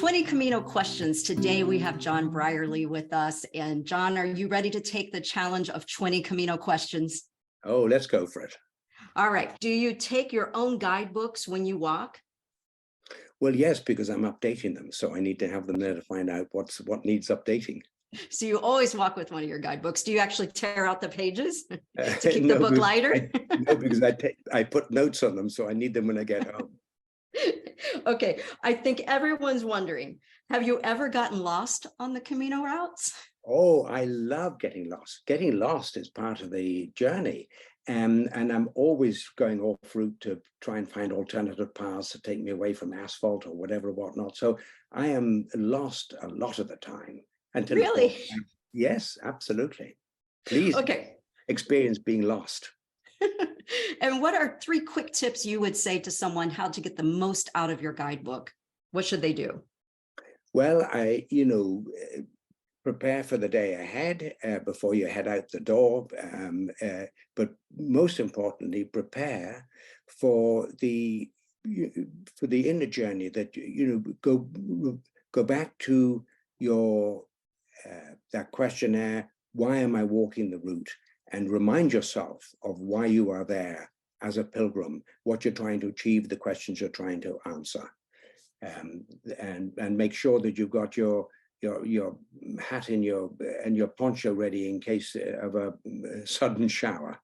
20 Camino Questions. Today we have John Brierley with us. And John, are you ready to take the challenge of 20 Camino Questions? Oh, let's go for it. All right. Do you take your own guidebooks when you walk? Well, yes, because I'm updating them. So I need to have them there to find out what needs updating. So you always walk with one of your guidebooks. Do you actually tear out the pages to keep No, the book lighter? No, because I put notes on them, so I need them when I get home. Okay, I think everyone's wondering, have you ever gotten lost on the Camino routes? Oh, I love getting lost. Getting lost is part of the journey. And I'm always going off route to try and find alternative paths to take me away from asphalt or whatnot. So I am lost a lot of the time. Until Really? Yes, absolutely. Please experience being lost. And what are 3 quick tips you would say to someone how to get the most out of your guidebook? What should they do? Well, prepare for the day ahead before you head out the door. But most importantly, prepare for the inner journey that, go back to your that questionnaire, why am I walking the route? And remind yourself of why you are there as a pilgrim, what you're trying to achieve, the questions you're trying to answer. And make sure that you've got your hat and your poncho ready in case of a sudden shower.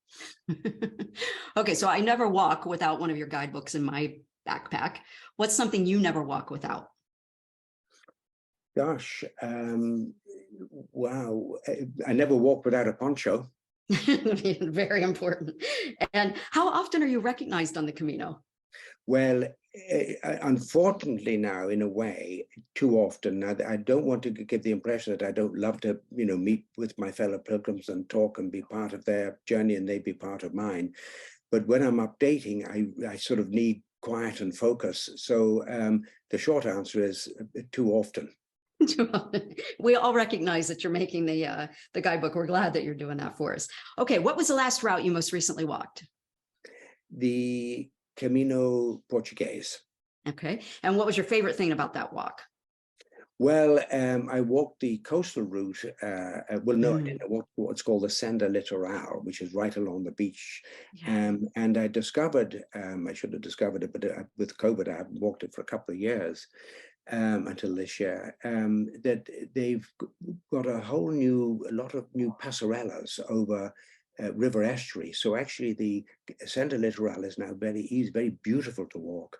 Okay, so I never walk without one of your guidebooks in my backpack. What's something you never walk without? Gosh, wow. I never walk without a poncho. Very important. And how often are you recognized on the Camino? Well, unfortunately now, in a way, too often. I don't want to give the impression that I don't love to, meet with my fellow pilgrims and talk and be part of their journey and they be part of mine. But when I'm updating, I sort of need quiet and focus. So the short answer is too often. We all recognize that you're making the guidebook. We're glad that you're doing that for us. Okay, what was the last route you most recently walked? The Camino Portuguese. Okay, and what was your favorite thing about that walk? Well, I walked the coastal route. Well, no, I didn't. I walked what's called the Senda Litoral, which is right along the beach. Yeah. And I discovered, I should have discovered it, but with COVID, I haven't walked it for a couple of years. Until this year, that they've got a lot of new passerellas over river estuary. So actually the Senda Litoral is now very easy, very beautiful to walk.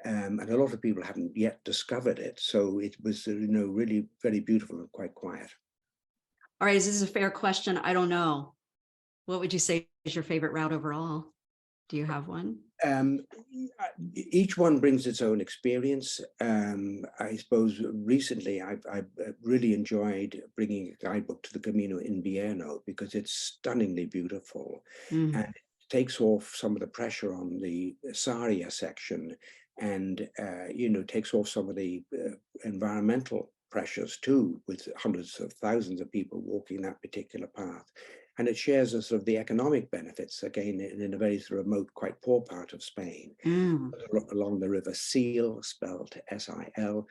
And a lot of people haven't yet discovered it. So it was, really very beautiful and quite quiet. All right, is this a fair question? I don't know. What would you say is your favorite route overall? Do you have one? Each one brings its own experience. I suppose recently I've really enjoyed bringing a guidebook to the Camino Invierno because it's stunningly beautiful and it takes off some of the pressure on the Saria section and, takes off some of the environmental pressures too, with hundreds of thousands of people walking that particular path. And it shares a sort of the economic benefits, again, in a very sort of remote, quite poor part of Spain, along the river Sil, spelled S-I-L,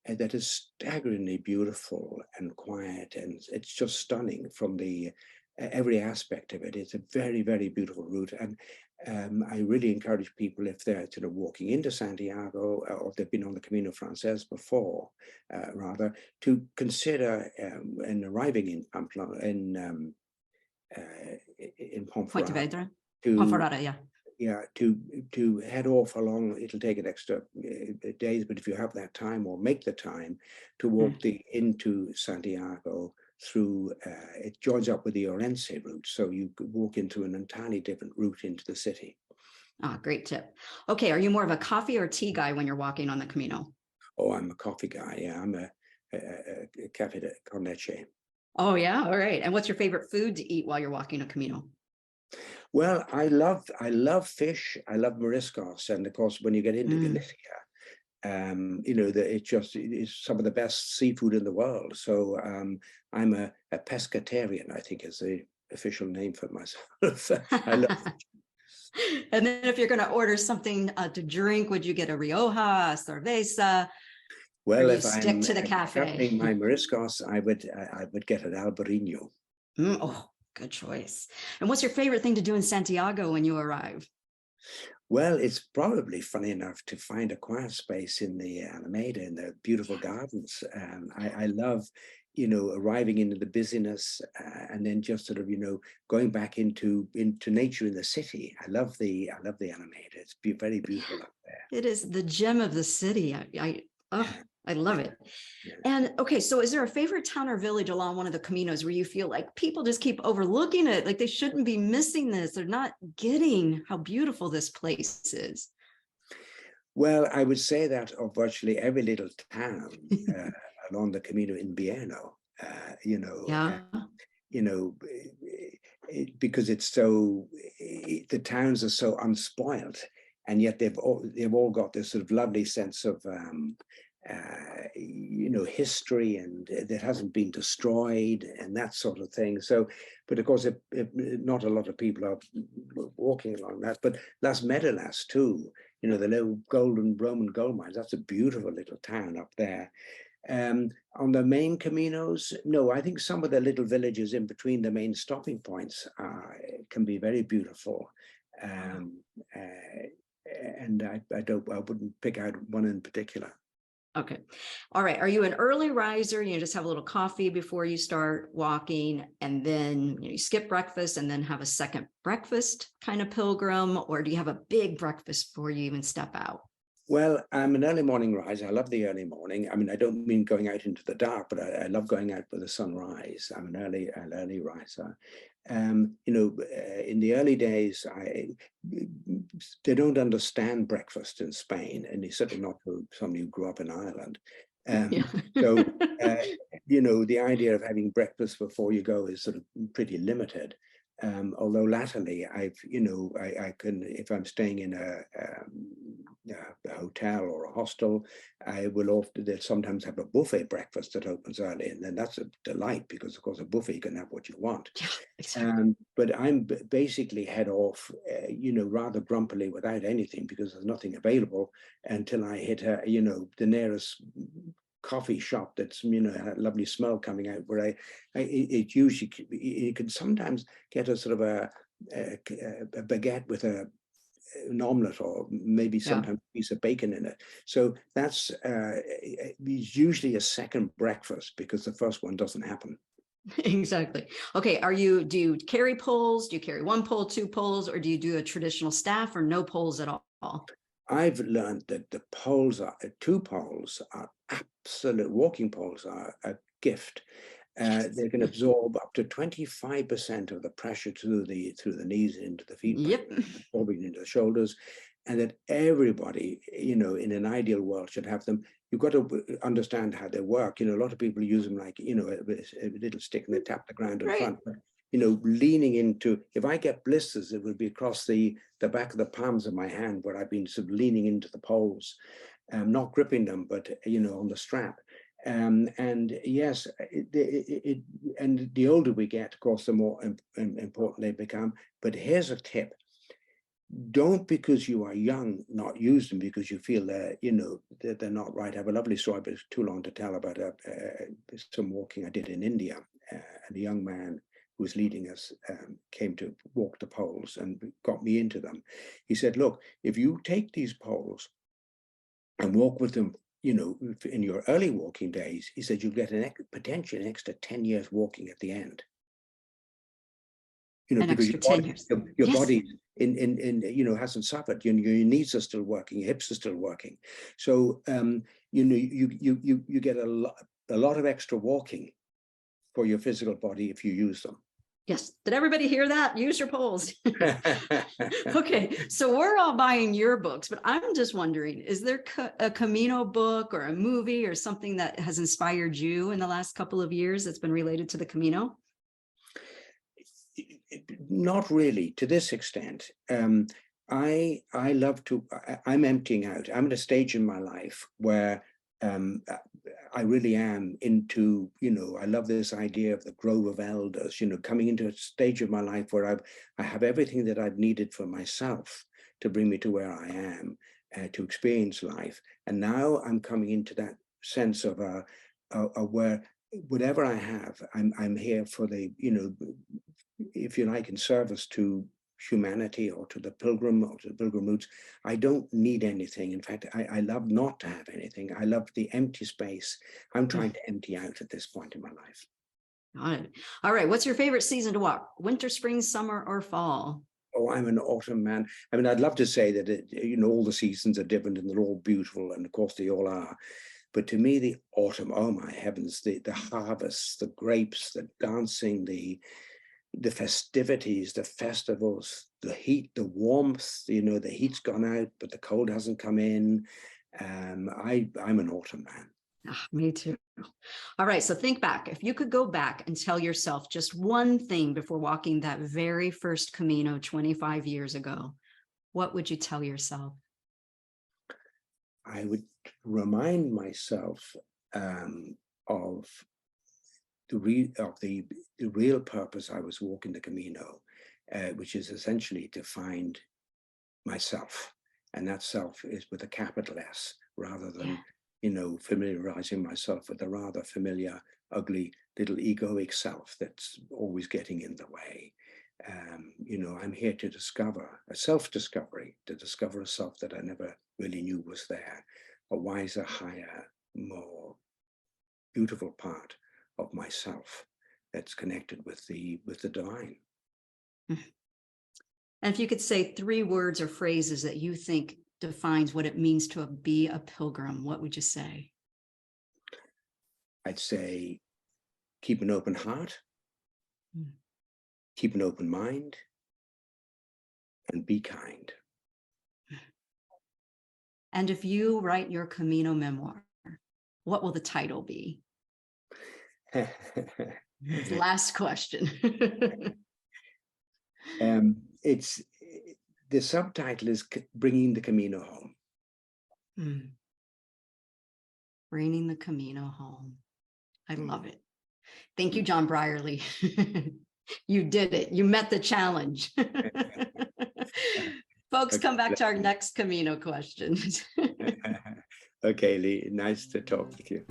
and that is staggeringly beautiful and quiet. And it's just stunning from the every aspect of it. It's a very, very beautiful route. And I really encourage people, if they're sort of walking into Santiago or if they've been on the Camino Frances before, rather, to consider in arriving in Pamplona, in Ponferrada, to head off along. It'll take an extra days, but if you have that time or make the time to walk into Santiago through, it joins up with the Orense route, so you could walk into an entirely different route into the city. Ah, great tip. Okay, are you more of a coffee or tea guy when you're walking on the Camino? Oh, I'm a coffee guy. Yeah, I'm a cafe con leche. Oh, yeah. All right. And what's your favorite food to eat while you're walking a Camino? Well, I love fish. I love mariscos. And of course, when you get into Galicia, it's some of the best seafood in the world. So I'm a pescatarian, I think is the official name for myself. I love fish. And then if you're going to order something to drink, would you get a Rioja, a cerveza? Or Well, do you if stick I'm to the cafe? accompanying my Mariscos, I would get an Albarino. Oh, good choice. And what's your favorite thing to do in Santiago when you arrive? Well, it's probably funny enough to find a quiet space in the Alameda in the beautiful gardens. I love, arriving into the busyness and then just sort of, going back into nature in the city. I love the Alameda. It's very beautiful up there. It is the gem of the city. Oh, Yeah, I love yeah, it. yeah. And okay, so is there a favorite town or village along one of the Caminos where you feel like people just keep overlooking it? Like they shouldn't be missing this. They're not getting how beautiful this place is. Well, I would say that of virtually every little town along the Camino Invierno, Yeah. you know, because it's so, the towns are so unspoiled, and yet they've all got this sort of lovely sense of, history, and that hasn't been destroyed and that sort of thing. So, but of course, not a lot of people are walking along that. But Las Medelas too, the little golden Roman gold mines. That's a beautiful little town up there. On the main caminos, no, I think some of the little villages in between the main stopping points can be very beautiful. Um, and I wouldn't pick out one in particular. Okay. All right. Are you an early riser? You just have a little coffee before you start walking, and then you skip breakfast and then have a second breakfast kind of pilgrim, or do you have a big breakfast before you even step out? Well, I'm an early morning riser. I love the early morning. I mean, I don't mean going out into the dark, but I love going out with the sunrise. I'm an early riser. In the early days, they don't understand breakfast in Spain, and it's certainly not for somebody who grew up in Ireland. Yeah. So, the idea of having breakfast before you go is sort of pretty limited. Although latterly I can, if I'm staying in a hotel or a hostel, they'll sometimes have a buffet breakfast that opens early, and then that's a delight because of course a buffet you can have what you want. Yeah, exactly. But I'm basically head off, rather grumpily without anything because there's nothing available until I hit the nearest coffee shop that's a lovely smell coming out, where it usually, you can sometimes get a sort of a baguette with an omelette, or maybe Yeah. sometimes a piece of bacon in it. So that's usually a second breakfast because the first one doesn't happen. Exactly. Okay. Do you carry poles? Do you carry one pole, two poles, or do you do a traditional staff or no poles at all? I've learned that the two poles are absolute, walking poles are a gift. They can absorb up to 25% of the pressure through the knees into the feet, Yep. absorbing into the shoulders, and that everybody, in an ideal world, should have them. You've got to understand how they work. A lot of people use them like, a little stick, and they tap the ground in Right. front. But, leaning into, if I get blisters, it would be across the back of the palms of my hand, where I've been sort of leaning into the poles, not gripping them, but on the strap. And yes, and the older we get, of course, the more important they become. But here's a tip: don't, because you are young, not use them because you feel that that they're not right. I have a lovely story, but it's too long to tell, about some walking I did in India, and a young man who was leading us came to walk the poles and got me into them. He said, "Look, if you take these poles and walk with them, in your early walking days," he said, "you'll get potentially an extra 10 years walking at the end." An Because extra 10 years. your Yes. body hasn't suffered. Your knees are still working, your hips are still working. So you get a lot of extra walking for your physical body if you use them. Yes. Did everybody hear that? Use your poles. Okay. So we're all buying your books, but I'm just wondering, is there a Camino book or a movie or something that has inspired you in the last couple of years that's been related to the Camino? Not really to this extent. I love to. I'm emptying out. I'm at a stage in my life where I really am into. I love this idea of the grove of elders. Coming into a stage of my life where I have everything that I've needed for myself to bring me to where I am, to experience life. And now I'm coming into that sense of a where whatever I have, I'm here for the, if you like, in service to humanity or to the pilgrim or to the pilgrim routes. I don't need anything. In fact, I love not to have anything. I love the empty space. I'm trying to empty out at this point in my life. Got it. All right. What's your favorite season to walk? Winter, spring, summer, or fall? Oh, I'm an autumn man. I mean, I'd love to say that, all the seasons are different and they're all beautiful, and of course they all are. But to me, the autumn, oh my heavens, the harvests, the grapes, the dancing, the festivities, the festivals, the heat, the warmth, the heat's gone out, but the cold hasn't come in. I'm an autumn man. Me too. All right. So think back. If you could go back and tell yourself just one thing before walking that very first Camino 25 years ago, what would you tell yourself? I would remind myself of the real purpose I was walking the Camino, which is essentially to find myself, and that self is with a capital S, rather than familiarizing myself with a rather familiar, ugly little egoic self that's always getting in the way. I'm here to discover a self-discovery, to discover a self that I never really knew was there, a wiser, higher, more beautiful part of myself that's connected with the divine. And if you could say 3 words or phrases that you think defines what it means to be a pilgrim, what would you say? I'd say keep an open heart, keep an open mind, and be kind. And if you write your Camino memoir, what will the title be? Last question. It's the subtitle is Bringing the Camino Home. Bringing the Camino home. I love it. Thank you, John Brierley. You did it. You met the challenge. Folks, come back to our next Camino questions. Okay, Leigh, nice to talk with you.